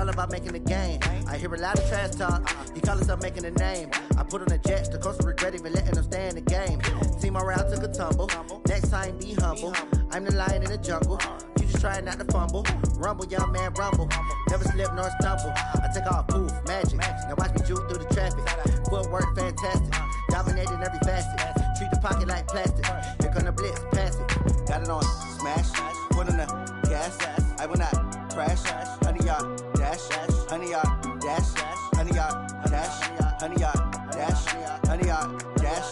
all about making a game. I hear a lot of trash talk. He call himself making a name. I put on the Jets, the coach will regret even letting them stay in the game. See my route took a tumble. Next time be humble. I'm the lion in the jungle. You just trying not to fumble. Rumble, young man, rumble. Never slip nor stumble. I take off, poof, magic. Now watch me juke through the traffic. Footwork fantastic. Dominating every facet. Treat the pocket like plastic. Here come the blitz, pass it. Got it on, smash. Put on the gas. I will not crash. 100-yard dash. 100-yard dash. 100-yard dash. 100-yard dash. 100-yard dash.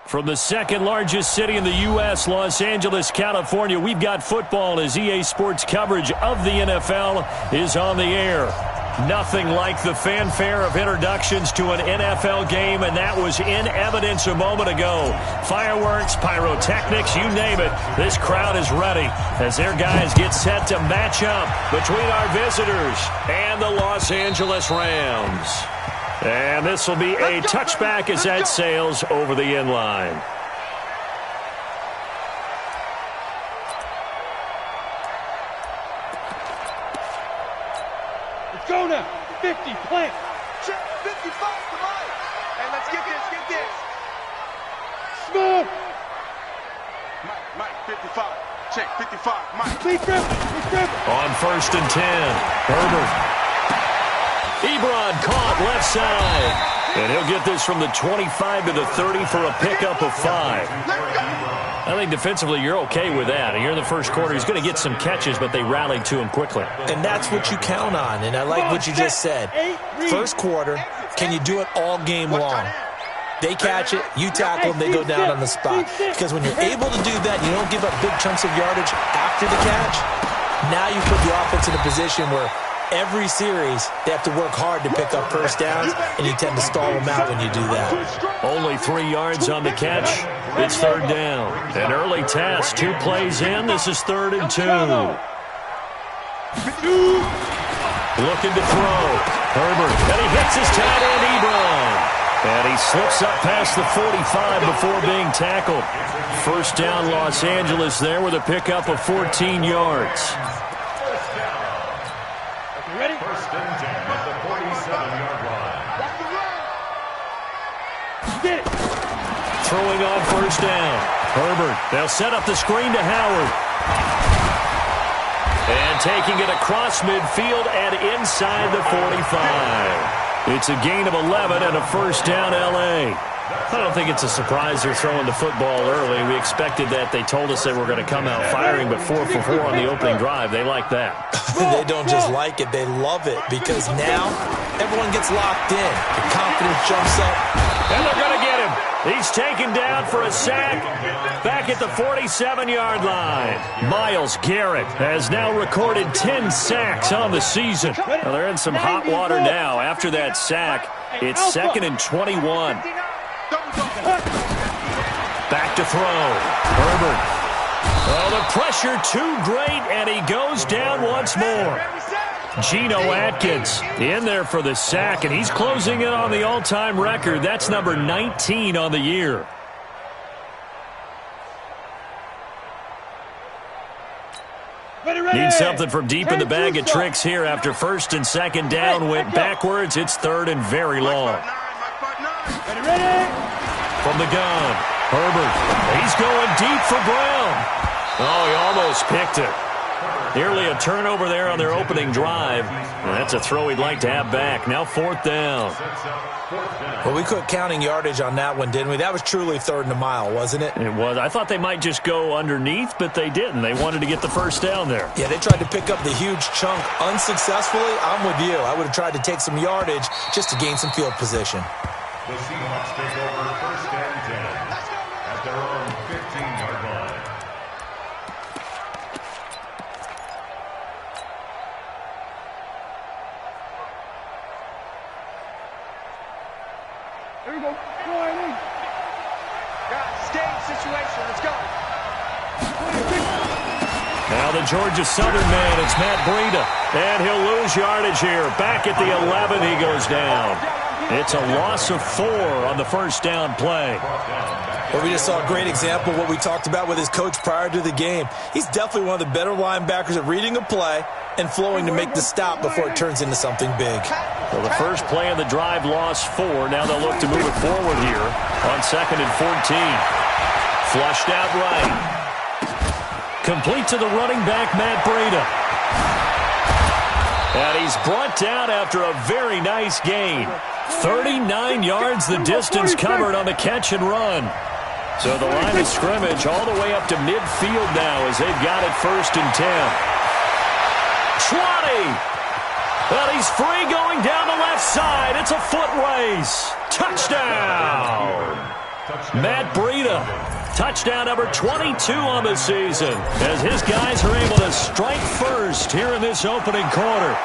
From the second largest city in the U.S., Los Angeles, California, we've got football as EA Sports coverage of the NFL is on the air. Nothing like the fanfare of introductions to an NFL game, and that was in evidence a moment ago. Fireworks, pyrotechnics, you name it. This crowd is ready as their guys get set to match up between our visitors and the Los Angeles Rams. And this will be a touchback as that sails over the end line. Let's go now. 50, play. Check, 55 to Mike. And let's get this. Smooth. Mike, 55. Check, 55, Mike. Please grip. On 1st and 10, Herbert. Ebron caught left side. And he'll get this from the 25 to the 30 for a pickup of 5. I think defensively you're okay with that. Here in the first quarter, he's going to get some catches, but they rallied to him quickly. And that's what you count on, and I like what you just said. First quarter, can you do it all game long? They catch it, you tackle them, they go down on the spot. Because when you're able to do that, you don't give up big chunks of yardage after the catch. Now you put the offense in a position where every series, they have to work hard to pick up first downs, and you tend to stall them out when you do that. Only 3 yards on the catch. It's 3rd down. An early task, 2 plays in. This is 3rd and 2. Looking to throw. Herbert, and he hits his tight end, Ebron. And he slips up past the 45 before being tackled. First down, Los Angeles there with a pickup of 14 yards. Ready? First and 10 at the 47-yard line. Get it. Throwing on 1st down. Herbert, they'll set up the screen to Howard. And taking it across midfield and inside the 45. It's a gain of 11 and a first down, L.A. I don't think it's a surprise they're throwing the football early. We expected that. They told us they were going to come out firing, but 4 for 4 on the opening drive. They like that. They don't just like it, they love it, because now everyone gets locked in. The confidence jumps up. And they're going to get him. He's taken down for a sack back at the 47-yard line. Myles Garrett has now recorded 10 sacks on the season. Well, they're in some hot water now. After that sack, it's 2nd and 21. Back to throw. Herbert. Oh, the pressure too great, and he goes down once more. Geno Atkins in there for the sack, and he's closing in on the all-time record. That's number 19 on the year. Need something from deep in the bag of tricks here after 1st and 2nd down went backwards. It's 3rd and very long. From the gun, Herbert. He's going deep for Brown. Oh, he almost picked it. Nearly a turnover there on their opening drive. And that's a throw he'd like to have back. Now 4th down. Well, we quit counting yardage on that one, didn't we? That was truly 3rd and a mile, wasn't it? It was. I thought they might just go underneath, but they didn't. They wanted to get the first down there. Yeah, they tried to pick up the huge chunk unsuccessfully. I'm with you. I would have tried to take some yardage just to gain some field position. The Seahawks take over 1st and 10 at their own 15-yard line. Here we go. Flying in. Stage situation. Let's go. Now the Georgia Southern man, it's Matt Breida. And he'll lose yardage here. Back at the 11, he goes down. It's a loss of 4 on the first down play. Well, we just saw a great example of what we talked about with his coach prior to the game. He's definitely one of the better linebackers at reading a play and flowing to make the stop before it turns into something big. Well, the first play of the drive lost 4. Now they'll look to move it forward here on 2nd and 14. Flushed out right. Complete to the running back, Matt Breida. And he's brought down after a very nice gain. 39 yards the distance covered on the catch and run. So the line of scrimmage all the way up to midfield now as they've got it 1st and 10. 20. But he's free going down the left side. It's a foot race. Touchdown. Matt Breida. Touchdown number 22 on the season as his guys are able to strike first here in this opening quarter.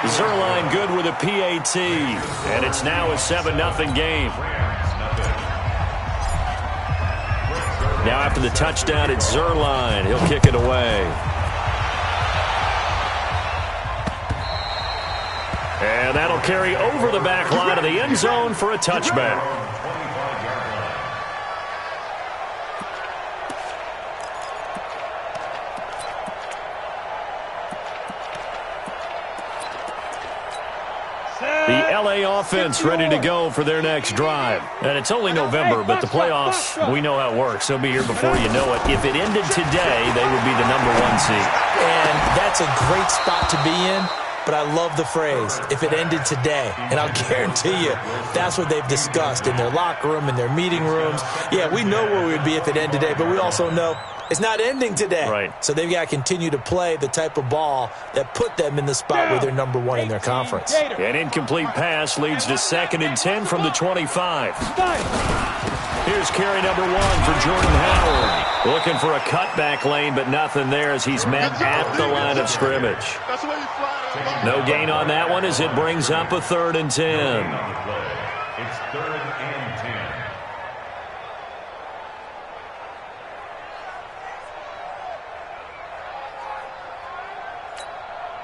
Zerline good with a PAT, and it's now a 7-0 game. Now after the touchdown, it's Zerline. He'll kick it away. And that'll carry over the back line of the end zone for a touchback. The LA offense ready to go for their next drive. And it's only November, but the playoffs, we know how it works. They'll be here before you know it. If it ended today, they would be the #1 seed. And that's a great spot to be in. But I love the phrase, if it ended today. And I'll guarantee you, that's what they've discussed in their locker room, in their meeting rooms. Yeah, we know where we would be if it ended today, but we also know it's not ending today. Right. So they've got to continue to play the type of ball that put them in the spot where they're #1 in their conference. An incomplete pass leads to 2nd and 10 from the 25. Here's carry number 1 for Jordan Howard. Looking for a cutback lane, but nothing there as he's met at the line of scrimmage. No gain on that one as it brings up a 3rd and 10. It's 3rd and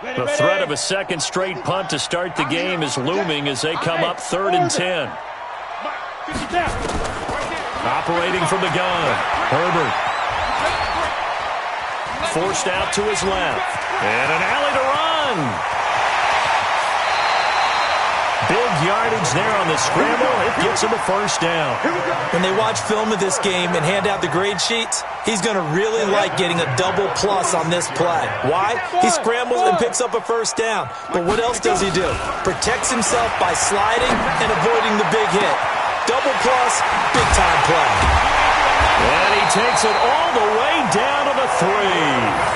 10. The threat of a second straight punt to start the game is looming as they come up 3rd and 10. Operating from the gun, Herbert. Forced out to his left. And an alley to run. Big yardage there on the scramble. It gets him a 1st down. When they watch film of this game and hand out the grade sheets, he's going to really like getting a double plus on this play. Why? He scrambles and picks up a 1st down. But what else does he do? Protects himself by sliding and avoiding the big hit. Double plus, big time play. And he takes it all the way down to the 3.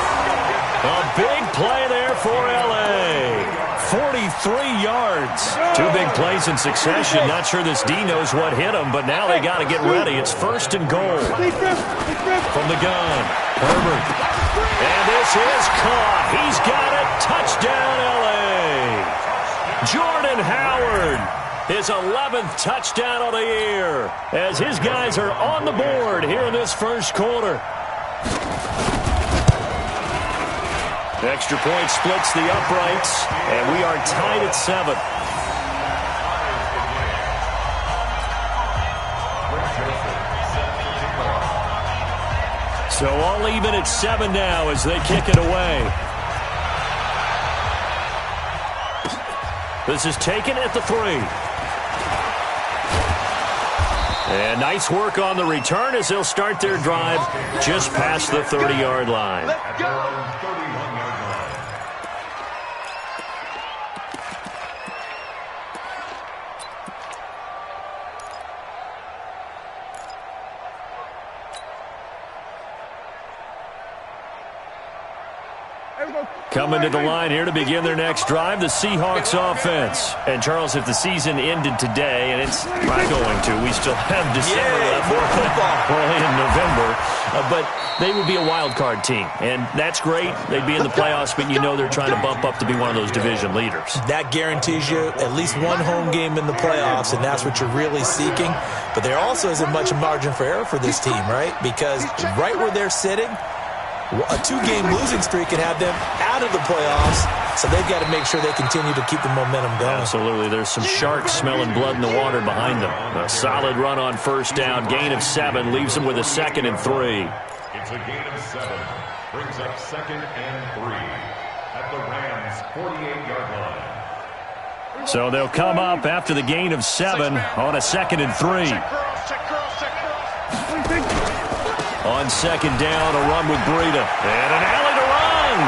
A big play there for L.A. 43 yards. 2 big plays in succession. Not sure this D knows what hit him, but now they got to get ready. It's 1st and goal. From the gun, Herbert. And this is caught. He's got it. Touchdown, L.A. Jordan Howard. His 11th touchdown of the year as his guys are on the board here in this first quarter. The extra point splits the uprights, and we are tied at 7. So all even at 7 now as they kick it away. This is taken at the 3. And nice work on the return as they'll start their drive just past the 30-yard line. At their own 31-yard line. Coming to the line here to begin their next drive, the Seahawks offense. And, Charles, if the season ended today, and it's not going to, we still have December left, early in November, but they would be a wild card team. And that's great. They'd be in the playoffs, but you know they're trying to bump up to be one of those division leaders. That guarantees you at least one home game in the playoffs, and that's what you're really seeking. But there also isn't much margin for error for this team, right? Because right where they're sitting, a two-game losing streak can have them out of the playoffs, so they've got to make sure they continue to keep the momentum going. Absolutely. There's some sharks smelling blood in the water behind them. A solid run on first down. Gain of 7 leaves them with a 2nd and 3. It's a gain of 7. Brings up 2nd and 3 at the Rams' 48-yard line. So they'll come up after the gain of 7 on a 2nd and 3. On 2nd down, a run with Breida. And an alley to run.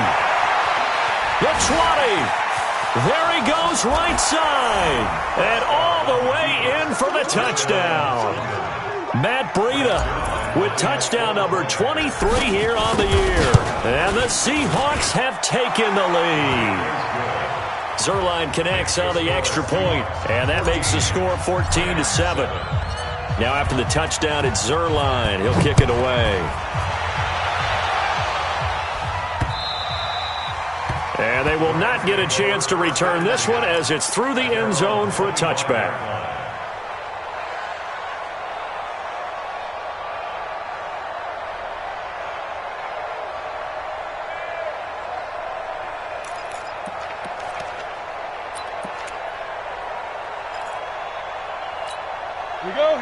The 20. There he goes right side. And all the way in for the touchdown. Matt Breida with touchdown number 23 here on the year. And the Seahawks have taken the lead. Zuerlein connects on the extra point, and that makes the score 14-7. Now after the touchdown, it's Zuerlein. He'll kick it away. And they will not get a chance to return this one as it's through the end zone for a touchback.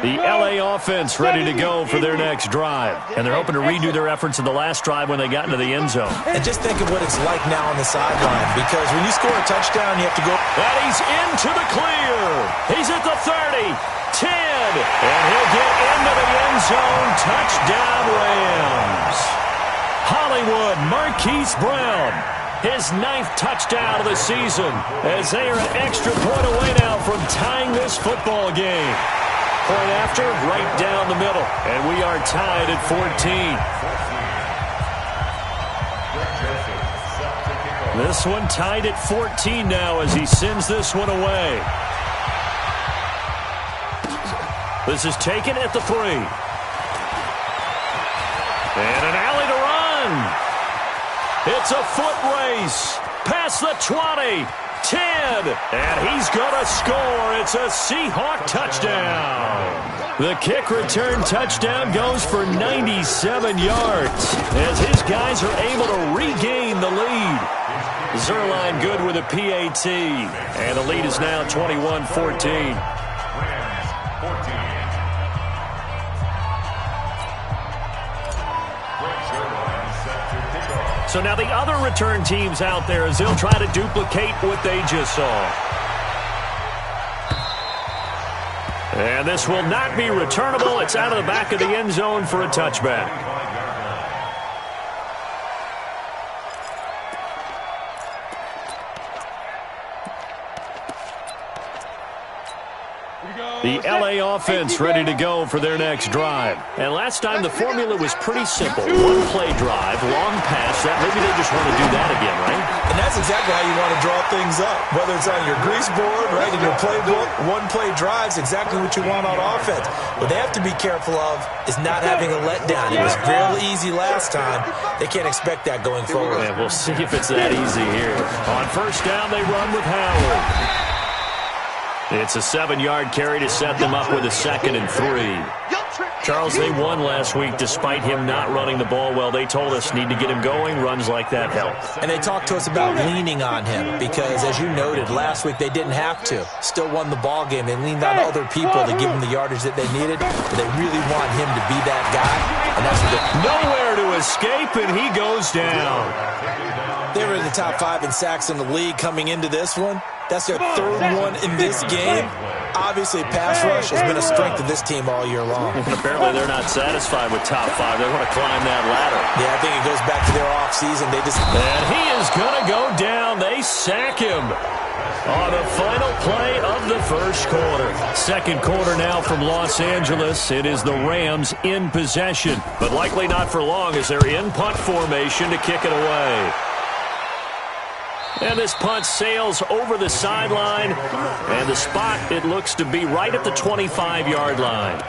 The LA offense ready to go for their next drive. And they're hoping to redo their efforts in the last drive when they got into the end zone. And just think of what it's like now on the sideline, because when you score a touchdown, you have to go. And he's into the clear. He's at the 30, 10, and he'll get into the end zone. Touchdown, Rams. Hollywood Marquise Brown, his 9th touchdown of the season, as they are an extra point away now from tying this football game. Point after, right down the middle. And we are tied at 14. This one tied at 14 now as he sends this one away. This is taken at the 3. And an alley to run. It's a foot race. Past the 20. 10, and he's going to score. It's a Seahawk touchdown. The kick return touchdown goes for 97 yards as his guys are able to regain the lead. Zuerlein good with a PAT, and the lead is now 21-14. So now the other return teams out there as they'll try to duplicate what they just saw. And this will not be returnable. It's out of the back of the end zone for a touchback. The LA offense ready to go for their next drive. And last time the formula was pretty simple. One play drive, long pass. That maybe they just want to do that again, right? And that's exactly how you want to draw things up. Whether it's on your grease board, right, in your playbook, one play drives exactly what you want on offense. What they have to be careful of is not having a letdown. It was real easy last time. They can't expect that going forward. Yeah, we'll see if it's that easy here. On first down, they run with Howard. It's a 7-yard carry to set them up with a 2nd and 3. Charles, they won last week despite him not running the ball well. They told us need to get him going. Runs like that help. And they talked to us about leaning on him because, as you noted, last week they didn't have to. Still won the ball game. They leaned on other people to give them the yardage that they needed. But they really want him to be that guy. And that's what nowhere to escape, and he goes down. They were in the top 5 in sacks in the league coming into this one. That's their 3rd one in this game. obviously pass rush has been a strength of this team all year long. And apparently they're not satisfied with top 5. They want to climb that ladder. Yeah, I think it goes back to their offseason. And he is going to go down. They sack him on the final play of the first quarter. Second quarter now from Los Angeles. It is the Rams in possession, but likely not for long as they're in punt formation to kick it away. And this punt sails over the sideline, and the spot, it looks to be right at the 25-yard line.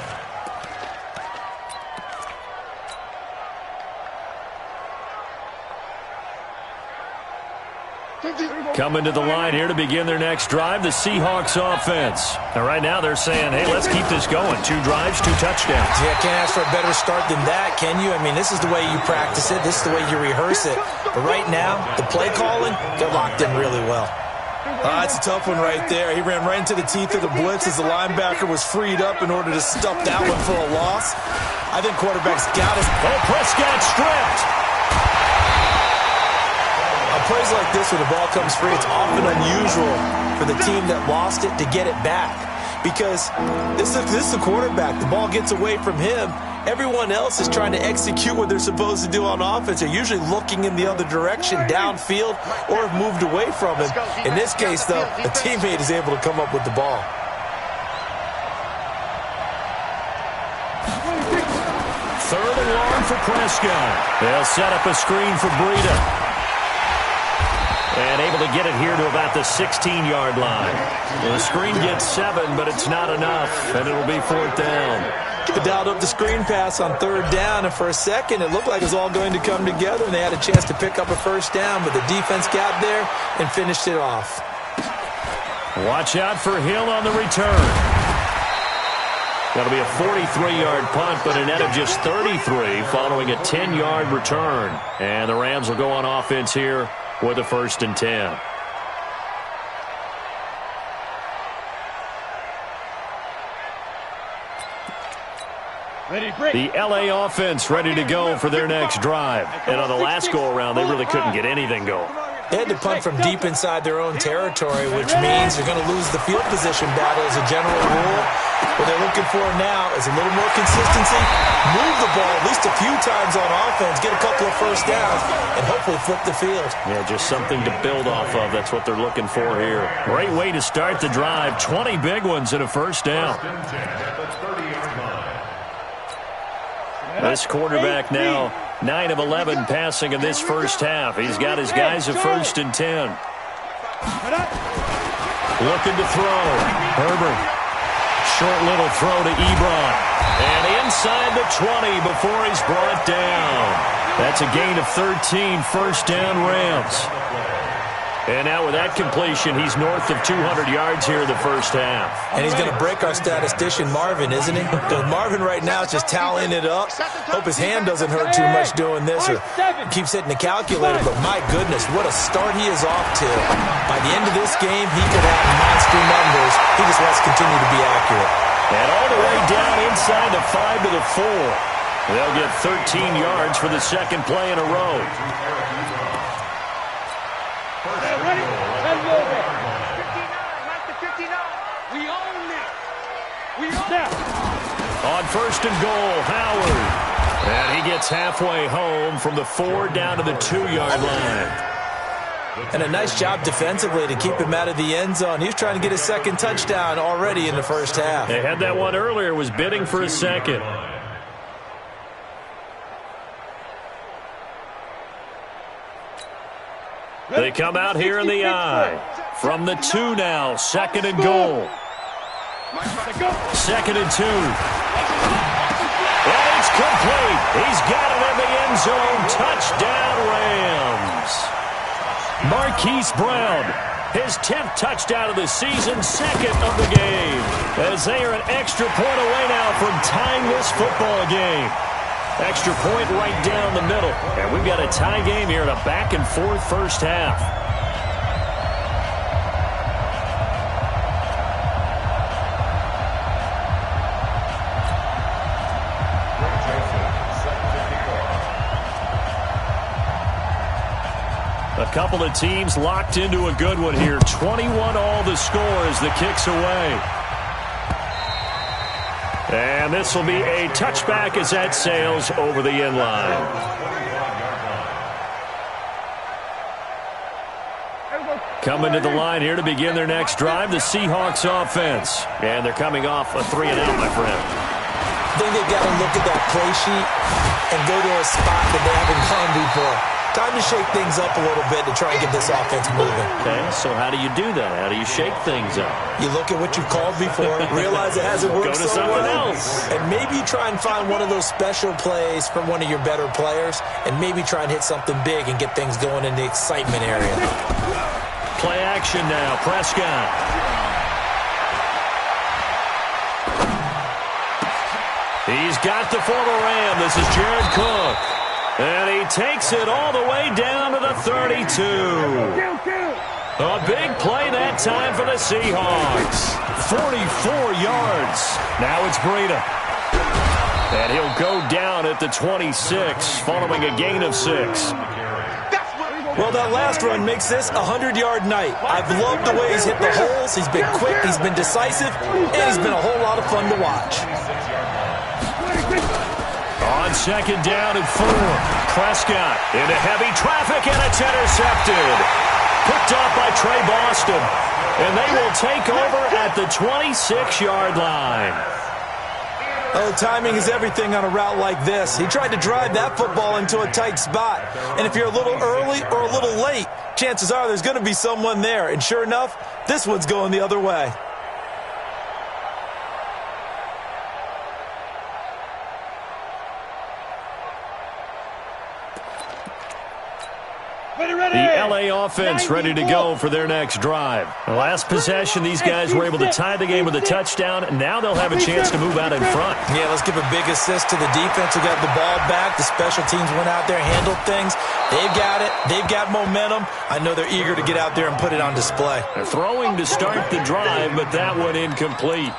Coming to the line here to begin their next drive, the Seahawks offense. And right now they're saying, hey, let's keep this going. 2 drives, 2 touchdowns. Yeah, can't ask for a better start than that, can you? I mean, this is the way you practice it. This is the way you rehearse it. But right now, the play calling, they're locked in really well. That's a tough one right there. He ran right into the teeth of the blitz as the linebacker was freed up in order to stuff that one for a loss. I think quarterback's got his... Oh, Prescott stripped. On plays like this, when the ball comes free, it's often unusual for the team that lost it to get it back. Because this is the quarterback. The ball gets away from him. Everyone else is trying to execute what they're supposed to do on offense. They're usually looking in the other direction, downfield, or have moved away from him. In this case, though, a teammate is able to come up with the ball. Third and long for Prescott. They'll set up a screen for Breida. And able to get it here to about the 16-yard line. The screen gets 7, but it's not enough, and it'll be 4th down. Dialed up the screen pass on 3rd down, and for a second, it looked like it was all going to come together, and they had a chance to pick up a 1st down, but the defense got there and finished it off. Watch out for Hill on the return. That'll be a 43-yard punt, but a net of just 33 following a 10-yard return. And the Rams will go on offense here with a 1st and 10. The LA offense ready to go for their next drive. And on the last go-around, they really couldn't get anything going. They had to punt from deep inside their own territory, which means they're going to lose the field position battle as a general rule. What they're looking for now is a little more consistency, move the ball at least a few times on offense, get a couple of 1st downs, and hopefully flip the field. Yeah, just something to build off of. That's what they're looking for here. Great way to start the drive. 20 big ones and a 1st down. This quarterback now 9 of 11 passing in this first half. He's got his guys a 1st and 10. Looking to throw. Herbert. Short little throw to Ebron. And inside the 20 before he's brought down. That's a gain of 13, 1st down Rams. And now with that completion, he's north of 200 yards here in the first half. And he's going to break our statistician Marvin, isn't he? Because Marvin right now is just tallying it up. Hope his hand doesn't hurt too much doing this or keeps hitting the calculator. But my goodness, what a start he is off to. By the end of this game, he could have monster numbers. He just wants to continue to be accurate. And all the way down inside the 5 to the 4. They'll get 13 yards for the second play in a row. On 1st and goal, Howard. And he gets halfway home from the 4 down to the 2-yard line. And a nice job defensively to keep him out of the end zone. He was trying to get his 2nd touchdown already in the first half. They had that one earlier, was bidding for a 2nd. They come out here in the I. From the 2 now, 2nd and goal. 2nd and 2. And it's complete. He's got it in the end zone. Touchdown, Rams. Marquise Brown, his 10th touchdown of the season, 2nd of the game. As they are an extra point away now from tying this football game. Extra point right down the middle. And we've got a tie game here in a back-and-forth first half. A couple of teams locked into a good one here. 21 all the score as the kick's away. And this will be a touchback as that sails over the end line. Coming to the line here to begin their next drive, the Seahawks offense. And they're coming off a 3-and-out, my friend. I think they've got to look at that play sheet and go to a spot that they haven't gone before. Time to shake things up a little bit to try and get this offense moving. Okay, so how do you do that? How do you shake things up? You look at what you've called before, realize it hasn't worked so well. Go to something else. And maybe you try and find one of those special plays from one of your better players, and maybe try and hit something big and get things going in the excitement area. Play action now, Prescott. He's got the former Ram. This is Jared Cook. And he takes it all the way down to the 32. A big play that time for the Seahawks. 44 yards. Now it's Breida. And he'll go down at the 26 following a gain of 6. Well, that last run makes this a 100-yard night. I've loved the way he's hit the holes. He's been quick, he's been decisive, and he's been a whole lot of fun to watch. On second down and 4, Prescott into heavy traffic, and it's intercepted. Picked off by Trey Boston, and they will take over at the 26-yard line. Oh, timing is everything on a route like this. He tried to drive that football into a tight spot. And if you're a little early or a little late, chances are there's going to be someone there. And sure enough, this one's going the other way. The LA offense ready to go for their next drive. The last possession, these guys were able to tie the game with a touchdown, and now they'll have a chance to move out in front. Yeah, let's give a big assist to the defense who got the ball back. The special teams went out there, handled things. They've got it. They've got momentum. I know they're eager to get out there and put it on display. They're throwing to start the drive, but that one incomplete.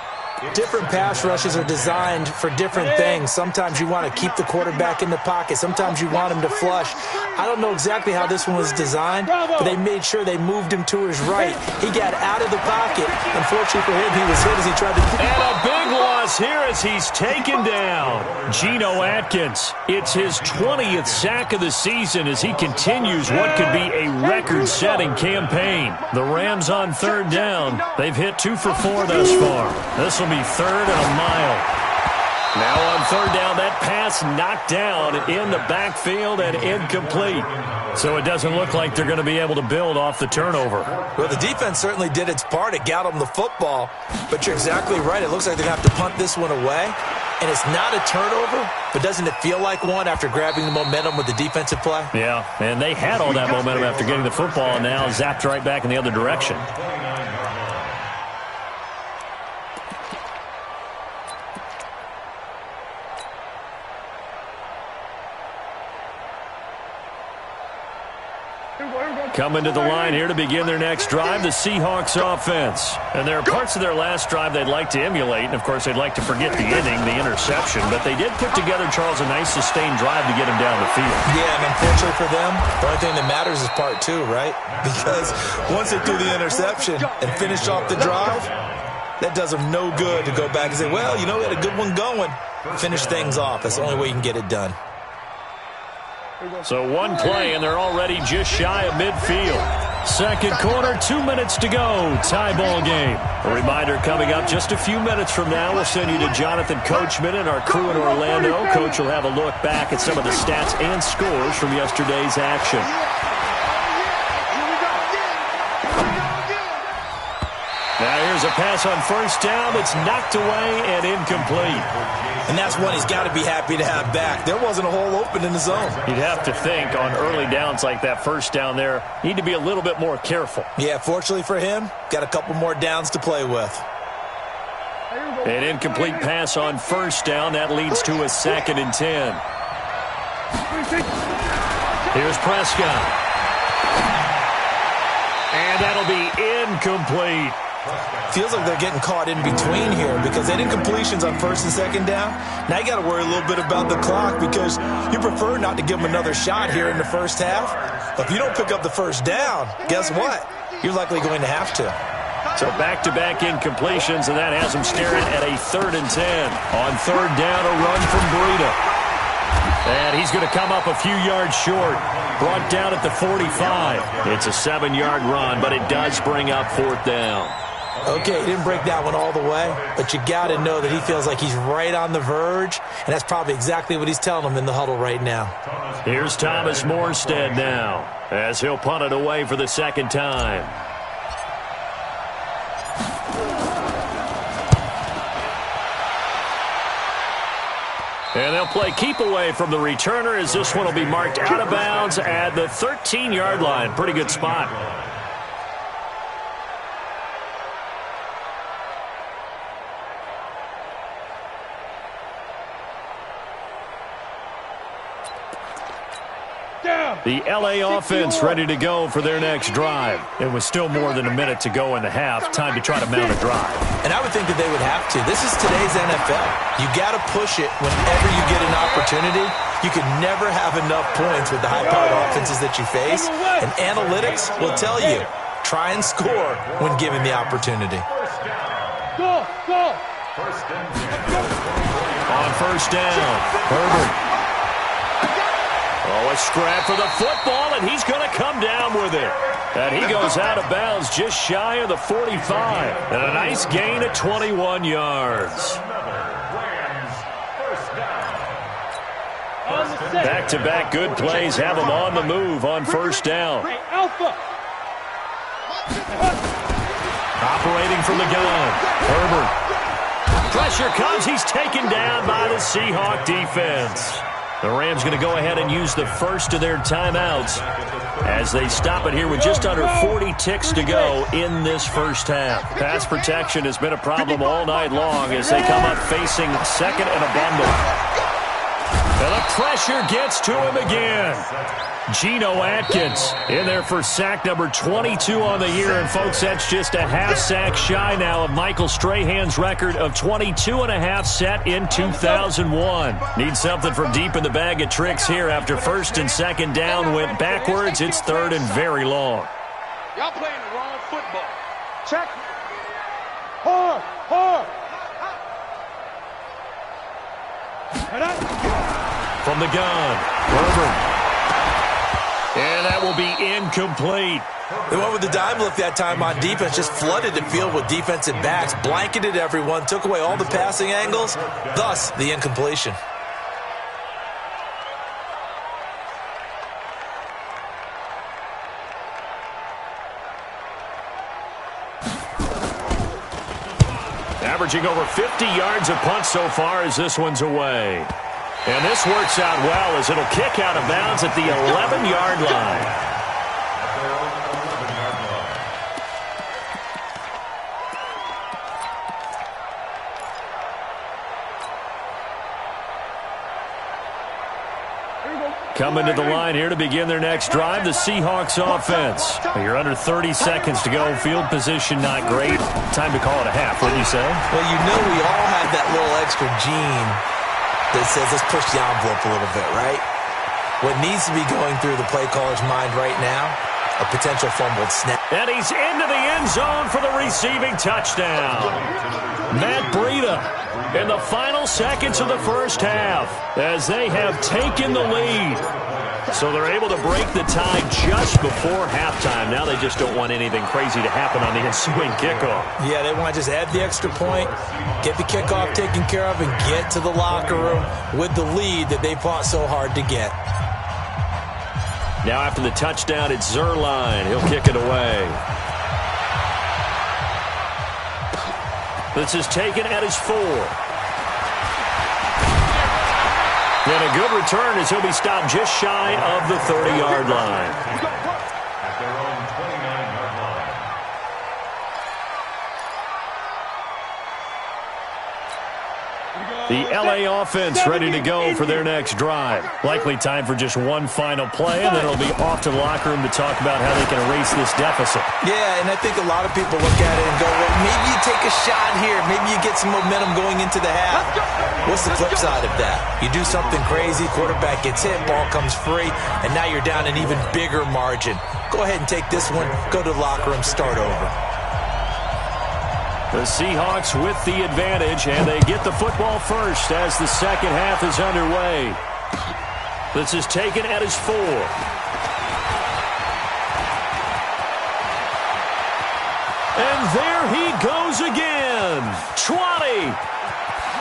Different pass rushes are designed for different things. Sometimes you want to keep the quarterback in the pocket. Sometimes you want him to flush. I don't know exactly how this one was designed, but they made sure they moved him to his right. He got out of the pocket. Unfortunately for him, he was hit as he tried to... And a big loss here as he's taken down. Geno Atkins, it's his 20th sack of the season as he continues what could be a record-setting campaign. The Rams on third down. They've hit 2 for 4 thus far. This will be third and a mile. Now on third down, that pass knocked down in the backfield and incomplete. So it doesn't look like they're going to be able to build off the turnover. Well, the defense certainly did its part. It got them the football. But you're exactly right. It looks like they're going to have to punt this one away. And it's not a turnover, but doesn't it feel like one after grabbing the momentum with the defensive play? Yeah, and they had all that momentum after getting the football and now zapped right back in the other direction. Coming to the line here to begin their next drive, the Seahawks offense. And there are parts of their last drive they'd like to emulate, and of course they'd like to forget the inning, the interception, but they did put together, Charles, a nice sustained drive to get him down the field. Yeah, and unfortunately for them, the only thing that matters is part 2, right? Because once they threw the interception and finished off the drive, that does them no good to go back and say, well, you know, we had a good one going. Finish things off. That's the only way you can get it done. So one play, and they're already just shy of midfield. Second quarter, 2 minutes to go. Tie ball game. A reminder coming up just a few minutes from now. We'll send you to Jonathan Coachman and our crew in Orlando. Coach will have a look back at some of the stats and scores from yesterday's action. Now here's a pass on first down that's knocked away and incomplete. And that's one he's got to be happy to have back. There wasn't a hole open in the zone. You'd have to think on early downs like that first down there, need to be a little bit more careful. Yeah, fortunately for him, got a couple more downs to play with. An incomplete pass on first down. That leads to a 2nd and 10. Here's Prescott. And that'll be incomplete. Feels like they're getting caught in between here because they did completions on first and second down. Now you got to worry a little bit about the clock because you prefer not to give them another shot here in the first half. But if you don't pick up the first down, guess what? You're likely going to have to. So back-to-back incompletions, and that has him staring at a 3rd and 10. On 3rd down, a run from Breida. And he's going to come up a few yards short. Brought down at the 45. It's a 7-yard run, but it does bring up 4th down. Okay, he didn't break that one all the way, but you got to know that he feels like he's right on the verge, and that's probably exactly what he's telling them in the huddle right now. Here's Thomas Morstead now, as he'll punt it away for the 2nd time. And they'll play keep away from the returner, as this one will be marked out of bounds at the 13-yard line. Pretty good spot. The L.A. offense ready to go for their next drive. It was still more than a minute to go in the half. Time to try to mount a drive. And I would think that they would have to. This is today's NFL. You got to push it whenever you get an opportunity. You can never have enough points with the high-powered offenses that you face. And analytics will tell you, try and score when given the opportunity. Go, go. On 1st down, Herbert. Oh, a scrap for the football, and he's going to come down with it. And he goes out of bounds just shy of the 45. And a nice gain of 21 yards. Back-to-back good plays have him on the move on 1st down. Operating from the gun, Herbert. Pressure comes. He's taken down by the Seahawks defense. The Rams going to go ahead and use the first of their timeouts as they stop it here with just under 40 ticks to go in this first half. Pass protection has been a problem all night long as they come up facing 2nd and a bundle. And the pressure gets to him again. Geno Atkins in there for sack number 22 on the year. And, folks, that's just a half sack shy now of Michael Strahan's record of 22.5 set in 2001. Need something from deep in the bag of tricks here after 1st and 2nd down went backwards. It's 3rd and very long. Y'all playing the wrong football. Check. Hard, hard. From the gun, Herbert. And that will be incomplete. They went with the dime look that time on defense, just flooded the field with defensive backs, blanketed everyone, took away all the passing angles, thus the incompletion. Averaging over 50 yards a punt so far as this one's away. And this works out well as it'll kick out of bounds at the 11-yard line. Coming to the line here to begin their next drive, the Seahawks offense. You're under 30 seconds to go. Field position not great. Time to call it a half, wouldn't you say? Well, you know we all have that little extra gene that says let's push the envelope a little bit, right? What needs to be going through the play caller's mind right now, a potential fumbled snap. And he's into the end zone for the receiving touchdown. Matt Breida in the final seconds of the first half as they have taken the lead. So they're able to break the tie just before halftime. Now they just don't want anything crazy to happen on the ensuing kickoff. Yeah, they want to just add the extra point, get the kickoff taken care of, and get to the locker room with the lead that they fought so hard to get. Now after the touchdown, it's Zerline. He'll kick it away. This is taken at his 4. And a good return as he'll be stopped just shy of the 30-yard line. At their own 29-yard line. The L.A. offense ready to go for their next drive. Likely time for just one final play, and then it'll be off to the locker room to talk about how they can erase this deficit. Yeah, and I think a lot of people look at it and go, well, maybe you take a shot here. Maybe you get some momentum going into the half. What's the flip side of that? You do something crazy, quarterback gets hit, ball comes free, and now you're down an even bigger margin. Go ahead and take this one, go to the locker room, start over. The Seahawks with the advantage, and they get the football first as the second half is underway. This is taken at his 4. And there he goes again. 20.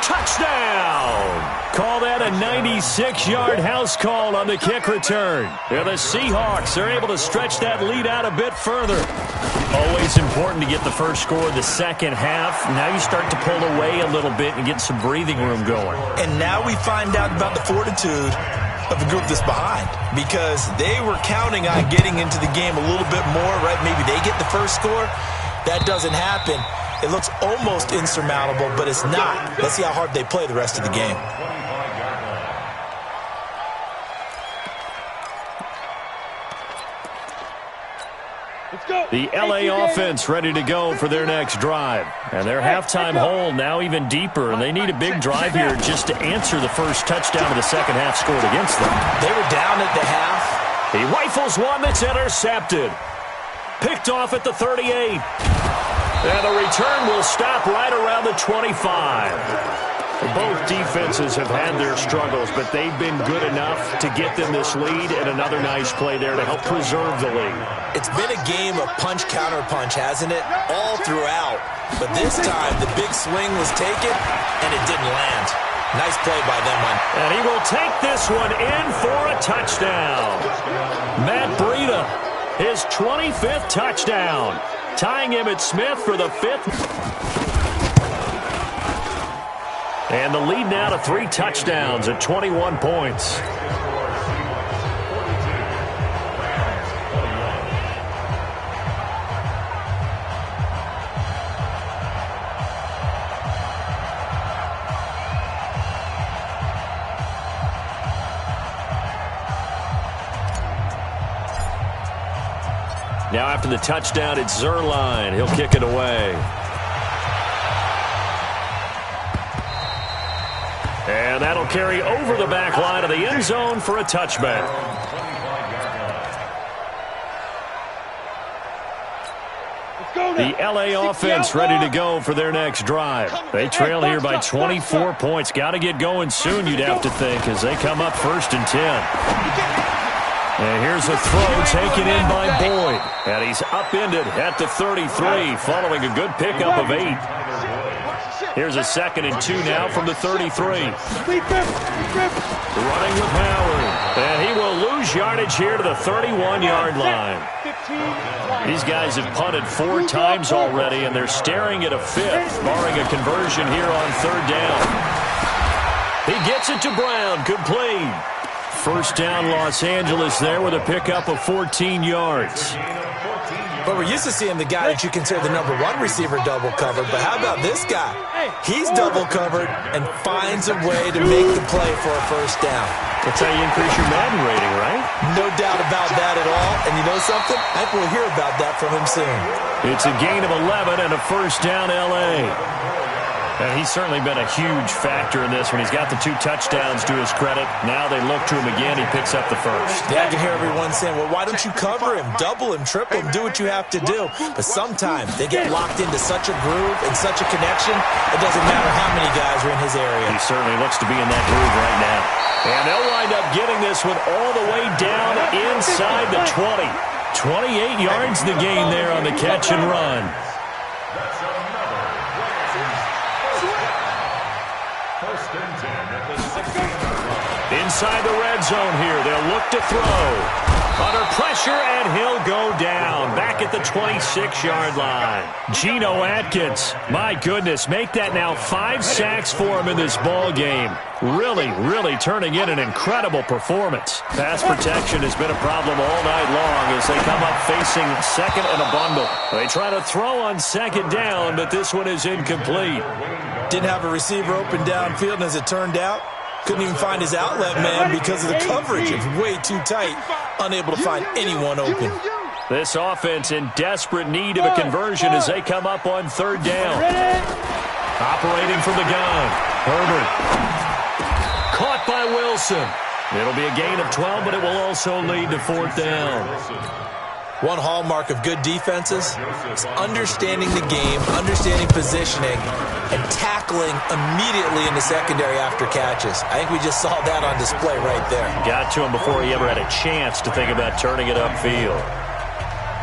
Touchdown. Call that a 96-yard house call on the kick return. And the Seahawks are able to stretch that lead out a bit further. Always important to get the first score of the second half. Now you start to pull away a little bit and get some breathing room going. And now we find out about the fortitude of the group that's behind, because they were counting on getting into the game a little bit more, right? Maybe they get the first score. That doesn't happen. It looks almost insurmountable, but it's not. Let's see how hard they play the rest of the game. The LA offense ready to go for their next drive. And their halftime hole now even deeper, and they need a big drive here just to answer the first touchdown of the second half scored against them. They were down at the half. He rifles one that's intercepted. Picked off at the 38. And the return will stop right around the 25. Both defenses have had their struggles, but they've been good enough to get them this lead, and another nice play there to help preserve the lead. It's been a game of punch-counter-punch, hasn't it? All throughout. But this time, the big swing was taken, and it didn't land. Nice play by them. And he will take this one in for a touchdown. Matt Breida, his 25th touchdown, tying Emmitt Smith for the 5th. And the lead now to 3 touchdowns at 21 points. Now after the touchdown, it's Zerline. He'll kick it away. And that'll carry over the back line of the end zone for a touchback. The LA offense ready to go for their next drive. They trail here by 24 points. Got to get going soon, you'd have to think, as they come up 1st and 10. And here's a throw taken in by Boyd. And he's upended at the 33 following a good pickup of 8. Here's a 2nd and 2 now from the 33. Running with Howard. And he will lose yardage here to the 31-yard line. These guys have punted 4 times already, and they're staring at a 5th, barring a conversion here on 3rd down. He gets it to Brown, complete. First down, Los Angeles there with a pickup of 14 yards. But we're used to seeing the guy that you consider the #1 receiver double covered. But how about this guy? He's double covered and finds a way to make the play for a first down. That's how you increase your Madden rating, right? No doubt about that at all. And you know something? I think we'll hear about that from him soon. It's a gain of 11 and a first down L.A. And he's certainly been a huge factor in this one. He's got the 2 touchdowns to his credit. Now they look to him again. He picks up the first. Yeah, I can hear everyone saying, well, why don't you cover him, double him, triple him, do what you have to do. But sometimes they get locked into such a groove and such a connection, it doesn't matter how many guys are in his area. He certainly looks to be in that groove right now. And they'll wind up getting this one all the way down inside the 20. 28 yards the gain there on the catch and run. Inside the red zone here, they'll look to throw. Under pressure, and he'll go down. Back at the 26-yard line. Geno Atkins, my goodness, make that now 5 sacks for him in this ball game. Really turning in an incredible performance. Pass protection has been a problem all night long as they come up facing 2nd and a bundle. They try to throw on 2nd down, but this one is incomplete. Didn't have a receiver open downfield, and as it turned out, couldn't even find his outlet man because of the coverage. It's way too tight. Unable to find anyone open. This offense in desperate need of a conversion as they come up on 3rd down. Operating from the gun. Herbert. Caught by Wilson. It'll be a gain of 12, but it will also lead to 4th down. One hallmark of good defenses is understanding the game, understanding positioning, and tackling immediately in the secondary after catches. I think we just saw that on display right there. Got to him before he ever had a chance to think about turning it upfield.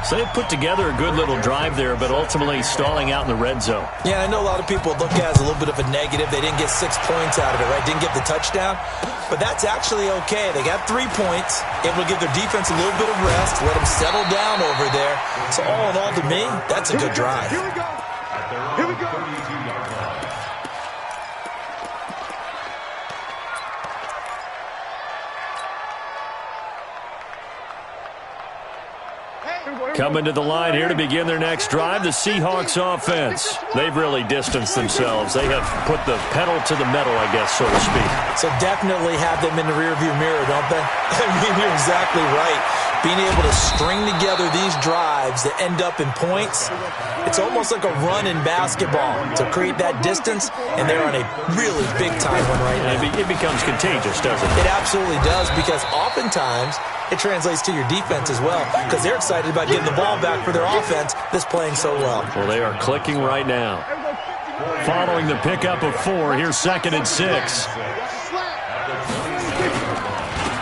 So they put together a good little drive there, but ultimately stalling out in the red zone. Yeah, I know a lot of people look at it as a little bit of a negative. They didn't get 6 points out of it, right? Didn't get the touchdown. But that's actually okay. They got 3 points, able to give their defense a little bit of rest, let them settle down over there. So all in all, to me, that's a good drive. Here we go. Here we go. Coming to the line here to begin their next drive, the Seahawks offense. They've really distanced themselves. They have put the pedal to the metal, I guess, so to speak. So definitely have them in the rearview mirror, don't they? I mean, you're exactly right. Being able to string together these drives that end up in points, it's almost like a run in basketball to create that distance, and they're on a really big-time one right now. It becomes contagious, doesn't it? It absolutely does, because oftentimes it translates to your defense as well, because they're excited about getting the ball back for their offense that's playing so well. Well, they are clicking right now. Following the pickup of 4, here's 2nd and 6.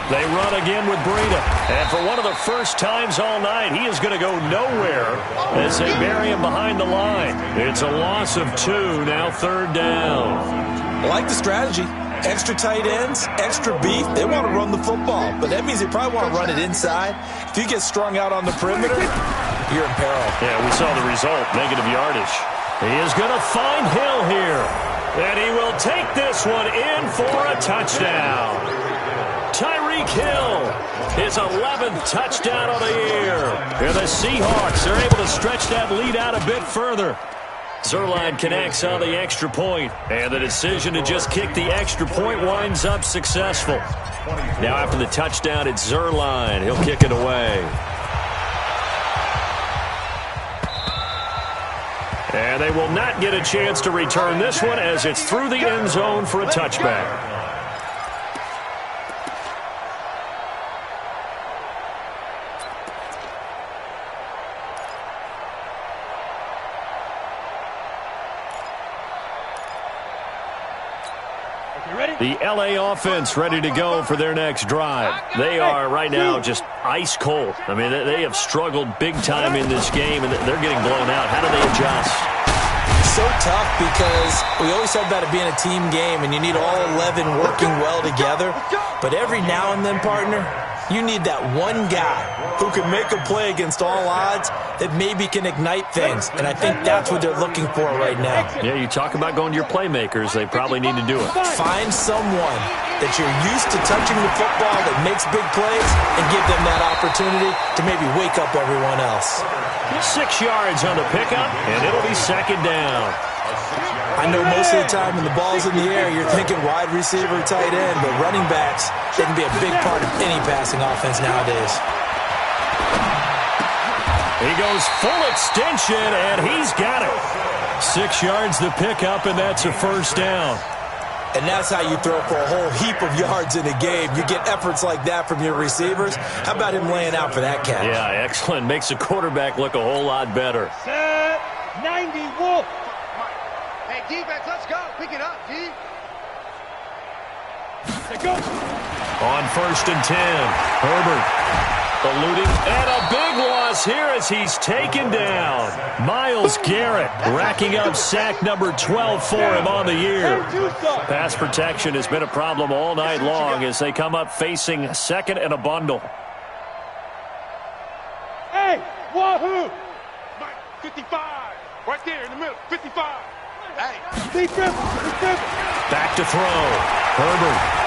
They run again with Breida. And for one of the first times all night, he is going to go nowhere as they bury him behind the line. It's a loss of 2, now 3rd down. I like the strategy. Extra tight ends, extra beef. They want to run the football, but that means they probably want to run it inside. If you get strung out on the perimeter, you're in peril. Yeah, we saw the result, negative yardage. He is going to find Hill here, and he will take this one in for a touchdown. Tyreek Hill, his 11th touchdown of the year. And the Seahawks are able to stretch that lead out a bit further. Zuerlein connects on the extra point, and the decision to just kick the extra point winds up successful. Now after the touchdown, it's Zuerlein. He'll kick it away. And they will not get a chance to return this one as it's through the end zone for a touchback. The L.A. offense ready to go for their next drive. They are right now just ice cold. I mean, they have struggled big time in this game, and they're getting blown out. How do they adjust? So tough, because we always said about it being a team game, and you need all 11 working well together. But every now and then, partner, you need that one guy who can make a play against all odds that maybe can ignite things. And I think that's what they're looking for right now. Yeah, you talk about going to your playmakers. They probably need to do it. Find someone that you're used to touching the football that makes big plays and give them that opportunity to maybe wake up everyone else. 6 yards on the pickup, and it'll be 2nd down. I know most of the time when the ball's in the air, you're thinking wide receiver, tight end, but running backs, they can be a big part of any passing offense nowadays. He goes full extension, and he's got it. 6 yards the pickup, and that's a 1st down. And that's how you throw for a whole heap of yards in a game. You get efforts like that from your receivers. How about him laying out for that catch? Yeah, excellent. Makes the quarterback look a whole lot better. Set 90 Wolf. Hey, defense, let's go. Pick it up, D. Let's go. On 1st and 10, Herbert eluding, and a big loss here as he's taken down. Myles Garrett racking up sack number 12 for him on the year. Pass protection has been a problem all night long as they come up facing 2nd and a bundle. Hey, wahoo! 55. Right there in the middle. 55. Hey. Deep dribble. Back to throw. Herbert.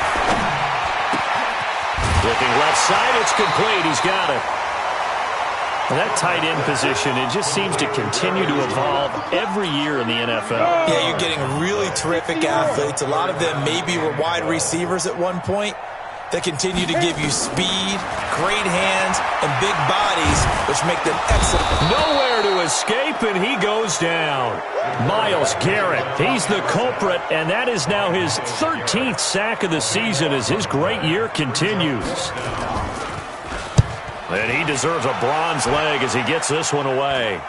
Looking left side, it's complete. He's got it. And that tight end position, it just seems to continue to evolve every year in the NFL. Yeah, you're getting really terrific athletes. A lot of them maybe were wide receivers at one point that continue to give you speed, great hands, and big bodies, which make them excellent. Nowhere to escape, and he goes down. Myles Garrett, he's the culprit, and that is now his 13th sack of the season as his great year continues. And he deserves a bronze leg as he gets this one away.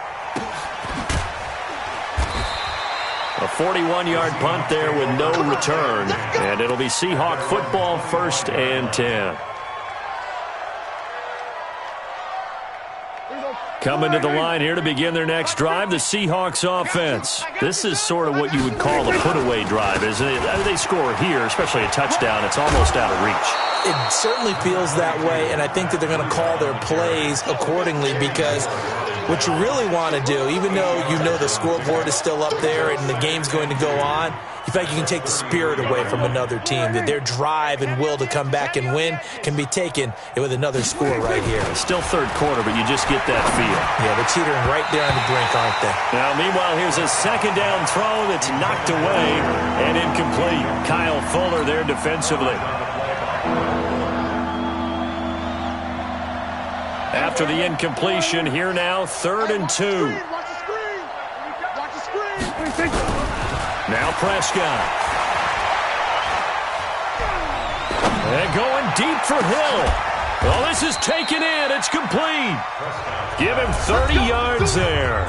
A 41-yard punt there with no return. And it'll be Seahawk football, 1st and 10. Coming to the line here to begin their next drive, the Seahawks offense. This is sort of what you would call a put-away drive, isn't it? They score here, especially a touchdown. It's almost out of reach. It certainly feels that way, and I think that they're going to call their plays accordingly because what you really want to do, even though you know the scoreboard is still up there and the game's going to go on, you feel like you can take the spirit away from another team, that their drive and will to come back and win can be taken with another score right here. Still third quarter, but you just get that feel. Yeah, they're teetering right there on the brink, aren't they? Now, meanwhile, here's a second down throw that's knocked away and incomplete. Kyle Fuller there defensively. After the incompletion, here now, 3rd and 2. Watch the screen. Watch the screen. Now Prescott. And going deep for Hill. Well, this is taken in. It's complete. Give him 30 yards there.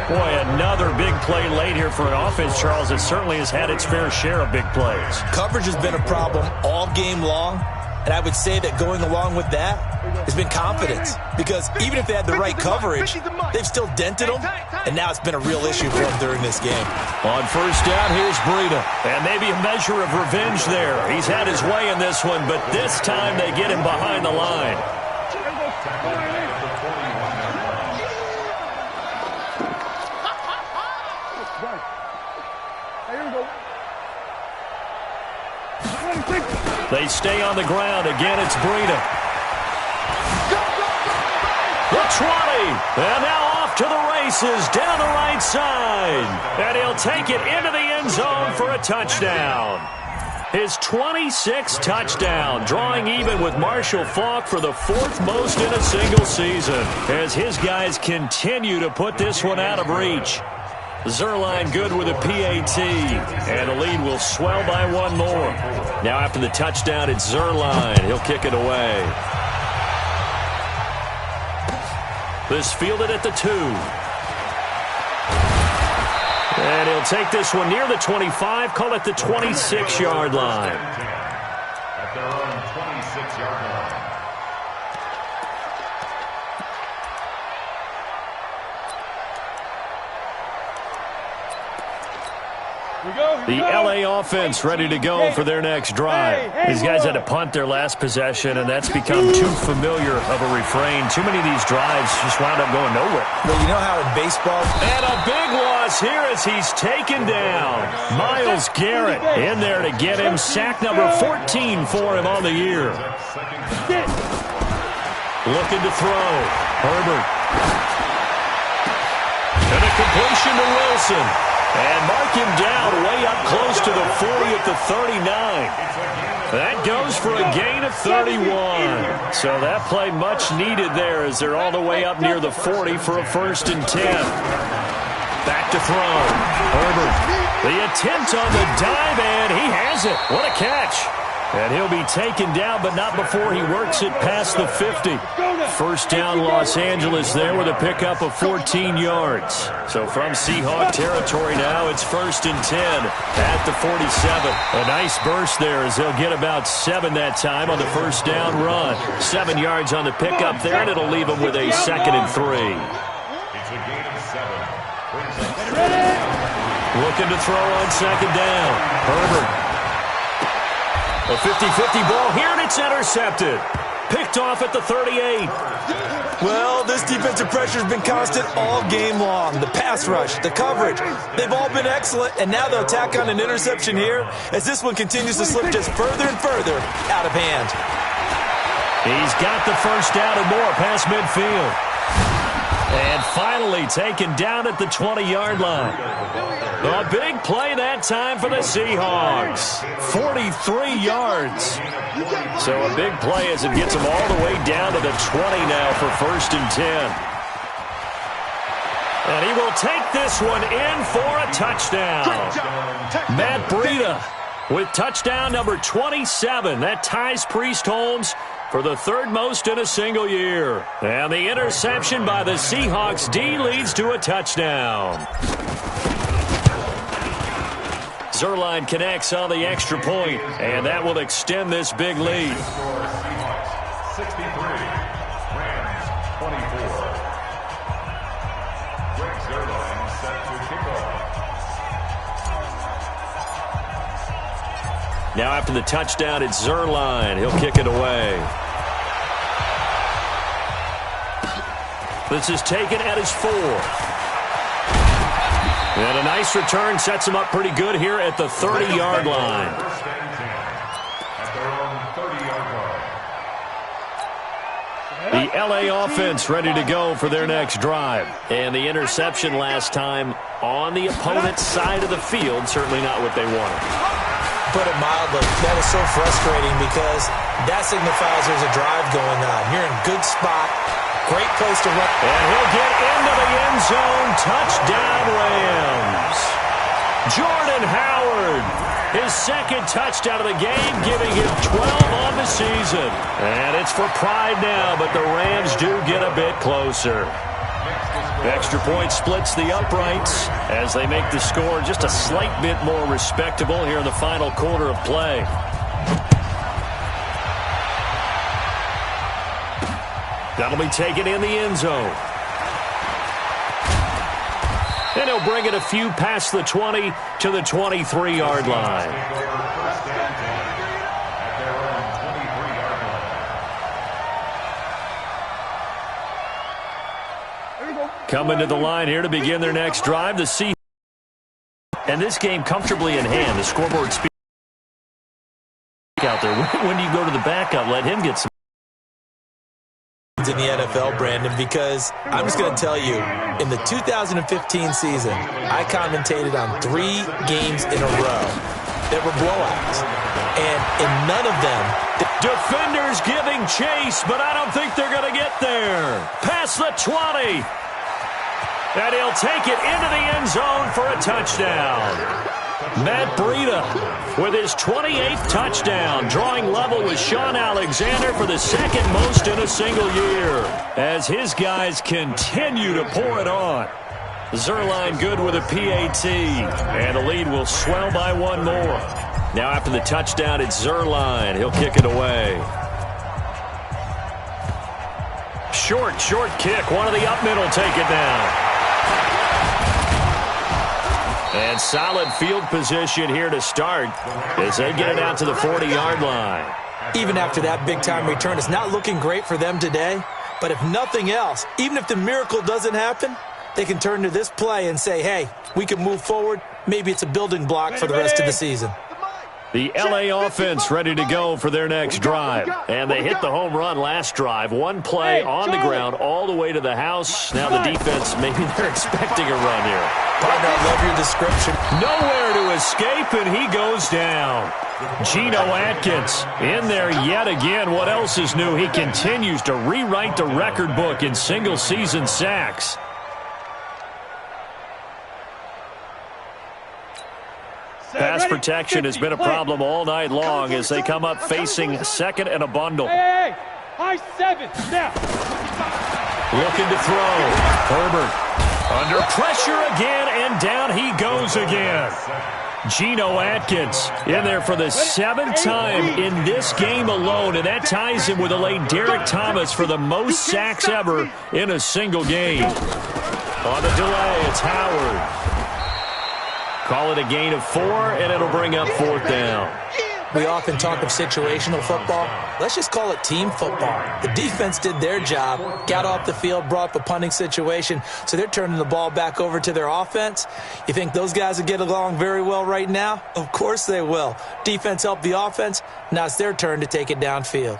Boy, another big play late here for an offense, Charles. It certainly has had its fair share of big plays. Coverage has been a problem all game long, and I would say that going along with that has been confidence, because even if they had the right coverage, they've still dented them, and now it's been a real issue for them during this game. On 1st down, here's Breida, and maybe a measure of revenge there. He's had his way in this one, but this time they get him behind the line. They stay on the ground. Again, it's Breida. The 20, and now off to the races down the right side. And he'll take it into the end zone for a touchdown. His 26th touchdown, drawing even with Marshall Faulk for the 4th most in a single season, as his guys continue to put this one out of reach. Zerline good with a PAT, and the lead will swell by one more. Now after the touchdown, it's Zerline. He'll kick it away. This fielded at the 2. And he'll take this one near the 25, call it the 26-yard line. At their own 26-yard line. The LA offense ready to go for their next drive. These guys had to punt their last possession, and that's become too familiar of a refrain. Too many of these drives just wound up going nowhere. Well, you know how in baseball... And a big loss here as he's taken down. Myles Garrett in there to get him. Sack number 14 for him on the year. Looking to throw. Herbert. And a completion to Wilson. And mark him down way up close to the 40 at the 39. That goes for a gain of 31. So that play much needed there as they're all the way up near the 40 for a 1st and 10. Back to throw. Herbert. The attempt on the dive, and he has it. What a catch. And he'll be taken down, but not before he works it past the 50. 1st down, Los Angeles there with a pickup of 14 yards. So from Seahawk territory now, it's 1st and 10 at the 47. A nice burst there as they'll get about 7 that time on the 1st down run. 7 yards on the pickup there, and it'll leave them with a 2nd and 3. It's a gain of 7. Looking to throw on 2nd down. Herbert. A 50-50 ball here, and it's intercepted. Picked off at the 38. Well, this defensive pressure has been constant all game long. The pass rush, the coverage, they've all been excellent, and now they'll tack on an interception here as this one continues to slip just further and further out of hand. He's got the 1st down and more past midfield. And finally taken down at the 20-yard line. A big play that time for the Seahawks. 43 yards. So a big play as it gets them all the way down to the 20 now for 1st and 10. And he will take this one in for a touchdown. Matt Breida with touchdown number 27. That ties Priest Holmes for the third most in a single year. And the interception by the Seahawks D leads to a touchdown. Zuerlein connects on the extra point, and that will extend this big lead. Seahawks 63, Rams 24. Greg Zuerlein set to kick off. Now after the touchdown, it's Zuerlein. He'll kick it away. This is taken at his 4. And a nice return sets him up pretty good here at the 30-yard line. First and 10 at their own 30-yard line. The LA offense ready to go for their next drive. And the interception last time on the opponent's side of the field, certainly not what they wanted. Put it mildly, that is so frustrating because that signifies there's a drive going on. You're in good spot, great place to run. And he'll get into the end zone. Touchdown, Rams. Jordan Howard, his second touchdown of the game, giving him 12 on the season. And it's for pride now, but the Rams do get a bit closer. Extra point splits the uprights as they make the score just a slight bit more respectable here in the final quarter of play. That'll be taken in the end zone. And he'll bring it a few past the 20 to the 23-yard line. Coming to the line here to begin their next drive, the Seahawks. And this game comfortably in hand. The scoreboard speaks out there. When do you go to the backup? Let him get some in the NFL, Brandon, because I'm just going to tell you, in the 2015 season, I commentated on 3 games in a row that were blowouts. And in none of them, defenders giving chase, but I don't think they're going to get there. Past the 20. And he'll take it into the end zone for a touchdown. Matt Breida with his 28th touchdown, drawing level with Sean Alexander for the second most in a single year, as his guys continue to pour it on. Zuerlein good with a PAT, and the lead will swell by 1 more. Now after the touchdown, it's Zuerlein. He'll kick it away. Short kick. One of the up middle take it down. And solid field position here to start as they get it out to the 40-yard line. Even after that big-time return, it's not looking great for them today. But if nothing else, even if the miracle doesn't happen, they can turn to this play and say, hey, we can move forward. Maybe it's a building block for the rest of the season. The LA offense ready to go for their next drive. And they hit the home run last drive. One play on the ground all the way to the house. Now the defense, maybe they're expecting a run here. Partner, I love your description. Nowhere to escape, and he goes down. Geno Atkins in there yet again. What else is new? He continues to rewrite the record book in single-season sacks. Pass protection has been a problem all night long as they come up facing second and a bundle. Hey, high 7, now. Looking to throw. Herbert under pressure again, and down he goes again. Geno Atkins in there for the 7th time in this game alone, and that ties him with a late Derek Thomas for the most sacks ever in a single game. On the delay, it's Howard. Call it a gain of 4, and it'll bring up 4th down. We often talk of situational football. Let's just call it team football. The defense did their job, got off the field, brought up a punting situation, so they're turning the ball back over to their offense. You think those guys will get along very well right now? Of course they will. Defense helped the offense. Now it's their turn to take it downfield.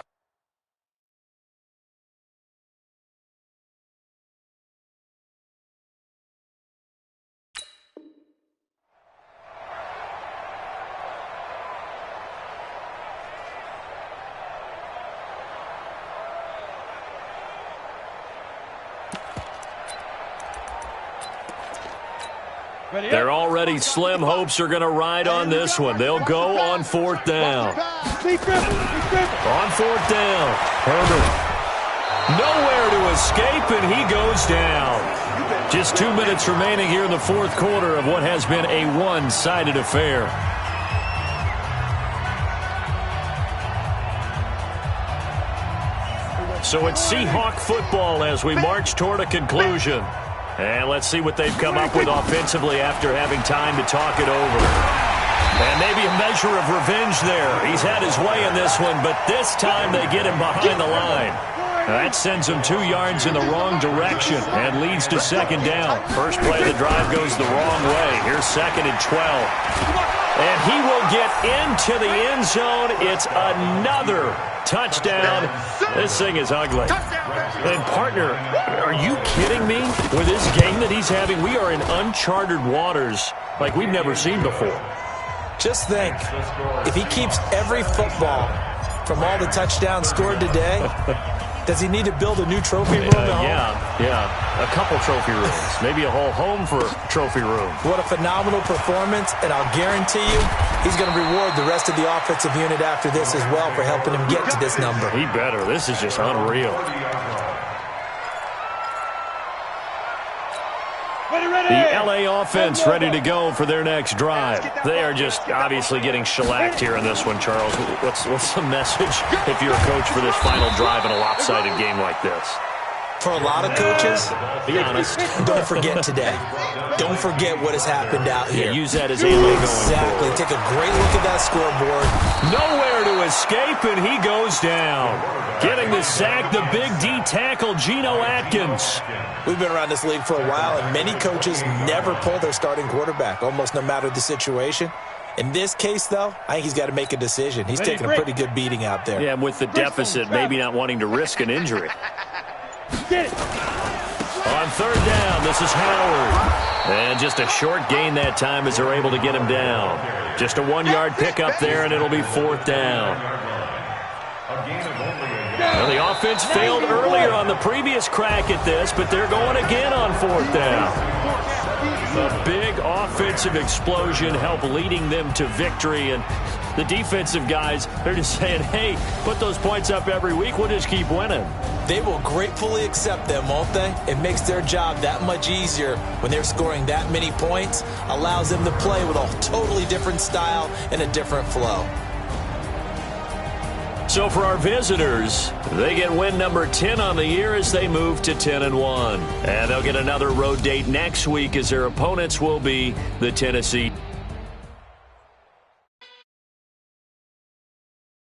Their already slim hopes are going to ride on this one. They'll go on 4th down. On 4th down, Herbert. Nowhere to escape, and he goes down. Just 2 minutes remaining here in the 4th quarter of what has been a one-sided affair. So it's Seahawk football as we march toward a conclusion. And let's see what they've come up with offensively after having time to talk it over. And maybe a measure of revenge there. He's had his way in this one, but this time they get him behind the line. That sends him 2 yards in the wrong direction and leads to 2nd down. First play of the drive goes the wrong way. Here's 2nd and 12. And he will get into the end zone. It's another touchdown. This thing is ugly. And, partner, are you kidding me? With this game that he's having, we are in uncharted waters like we've never seen before. Just think, if he keeps every football from all the touchdowns scored today, does he need to build a new trophy room at home? Yeah. A couple trophy rooms. Maybe a whole home for trophy room. What a phenomenal performance, and I'll guarantee you he's going to reward the rest of the offensive unit after this as well for helping him get to this number. He better. This is just unreal. The LA offense ready to go for their next drive. They are just obviously getting shellacked here in this one, Charles. What's the message if you're a coach for this final drive in a lopsided game like this? For a lot of coaches, be honest, don't forget today. Don't forget what has happened out here. Yeah, use that as ammo going Exactly. forward. Take a great look at that scoreboard. Nowhere to escape, and he goes down. Getting the sack, the big D tackle, Geno Atkins. We've been around this league for a while, and many coaches never pull their starting quarterback, almost no matter the situation. In this case, though, I think he's got to make a decision. He's taking a pretty good beating out there. Yeah, with the deficit, maybe not wanting to risk an injury. On 3rd down, this is Howard. And just a short gain that time as they're able to get him down. Just a 1-yard pickup there, and it'll be 4th down. Well, the offense failed earlier on the previous crack at this, but they're going again on 4th down. A big offensive explosion helped leading them to victory, and the defensive guys, they're just saying, hey, put those points up every week, we'll just keep winning. They will gratefully accept them, won't they? It makes their job that much easier when they're scoring that many points, allows them to play with a totally different style and a different flow. So for our visitors, they get win number 10 on the year as they move to 10-1. And they'll get another road date next week as their opponents will be the Tennessee